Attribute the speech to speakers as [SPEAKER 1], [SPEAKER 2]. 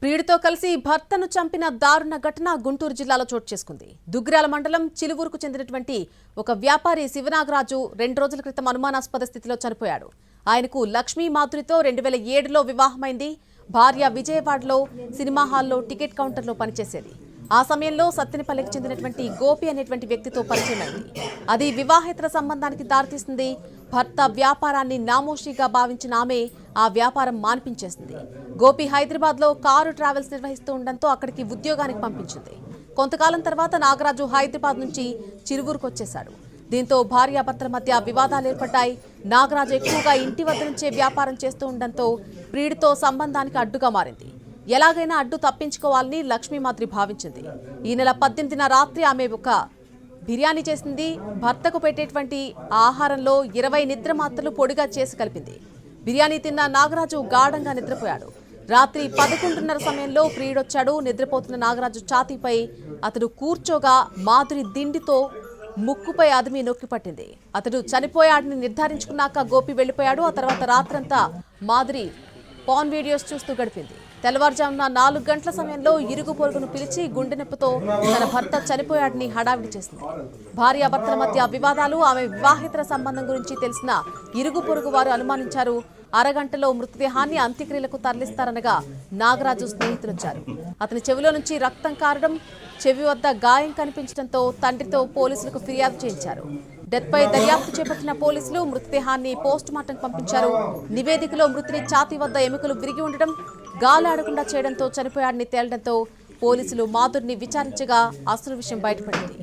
[SPEAKER 1] ప్రియుడితో కలిసి భర్తను చంపిన దారుణ ఘటన గుంటూరు జిల్లాలో చోటు చేసుకుంది. దుగ్గ్రాల మండలం చిలువూరుకు చెందినటువంటి ఒక వ్యాపారి శివనాగరాజు 2 రోజుల క్రితం అనుమానాస్పద స్థితిలో చనిపోయాడు. ఆయనకు లక్ష్మీ మాధురితో 2007లో వివాహమైంది. భార్య విజయవాడలో సినిమా హాల్లో టికెట్ కౌంటర్లో పనిచేసేది. ఆ సమయంలో సత్తెనపల్లికి చెందినటువంటి గోపి అనేటువంటి వ్యక్తితో పరిచయమైంది. అది వివాహేతర సంబంధానికి దారితీస్తుంది. భర్త వ్యాపారాన్ని నామోషిగా భావించిన ఆమె ఆ వ్యాపారం మాన్పించేసింది. గోపి హైదరాబాద్లో కారు ట్రావెల్స్ నిర్వహిస్తూ ఉండడంతో అక్కడికి ఉద్యోగానికి పంపించింది. కొంతకాలం తర్వాత నాగరాజు హైదరాబాద్ నుంచి చిరువూరుకు వచ్చేశాడు. దీంతో భార్యాభర్తల మధ్య వివాదాలు ఏర్పడ్డాయి. నాగరాజు ఎక్కువగా ఇంటి వద్ద నుంచే వ్యాపారం చేస్తూ ఉండడంతో ప్రియుడితో సంబంధానికి అడ్డుగా మారింది. ఎలాగైనా అడ్డు తప్పించుకోవాలని లక్ష్మీమాధురి భావించింది. ఈ నెల 18న రాత్రి ఆమె ఒక బిర్యానీ చేసింది. భర్తకు పెట్టేటువంటి ఆహారంలో 20 నిద్ర మాత్రలు పొడిగా చేసి కలిపింది. బిర్యానీ తిన్న నాగరాజు గాఢంగా నిద్రపోయాడు. రాత్రి 11:30 సమయంలో ప్రియుడొచ్చాడు. నిద్రపోతున్న నాగరాజు ఛాతీపై అతడు కూర్చోగా మాధురి దిండితో ముక్కుపై అదిమి నొక్కి పట్టింది. అతడు చనిపోయాడని నిర్ధారించుకున్నాక గోపి వెళ్లిపోయాడు. ఆ తర్వాత రాత్రంతా మాధురి పాన్ వీడియోస్ చూస్తూ గడిపింది. తెల్లవారుజామున 4 గంటల సమయంలో ఇరుగు పొరుగును పిలిచి గుండె నొప్పితో తన భర్త చనిపోయాడని హడావిడి చేసింది. భార్యాభర్తల మధ్య వివాదాలు, ఆమె వివాహేతర సంబంధం గురించి తెలిసిన ఇరుగు పొరుగు వారు అనుమానించారు. అరగంటలో మృతదేహాన్ని అంత్యక్రియలకు తరలిస్తారనగా నాగరాజు స్నేహితులొచ్చారు. అతని చెవిలో నుంచి రక్తం కారడం, చెవి వద్ద గాయం కనిపించడంతో తండ్రితో పోలీసులకు ఫిర్యాదు చేయించారు. డెత్పై దర్యాప్తు చేపట్టిన పోలీసులు మృతదేహాన్ని పోస్టుమార్టం పంపించారు. నివేదికలో మృతుని ఛాతీ వద్ద ఎముకలు విరిగి ఉండడం, గాలాడకుండా చేయడంతో చనిపోయాడని తేలడంతో పోలీసులు మాధురిని విచారించగా అసలు విషయం బయటపడింది.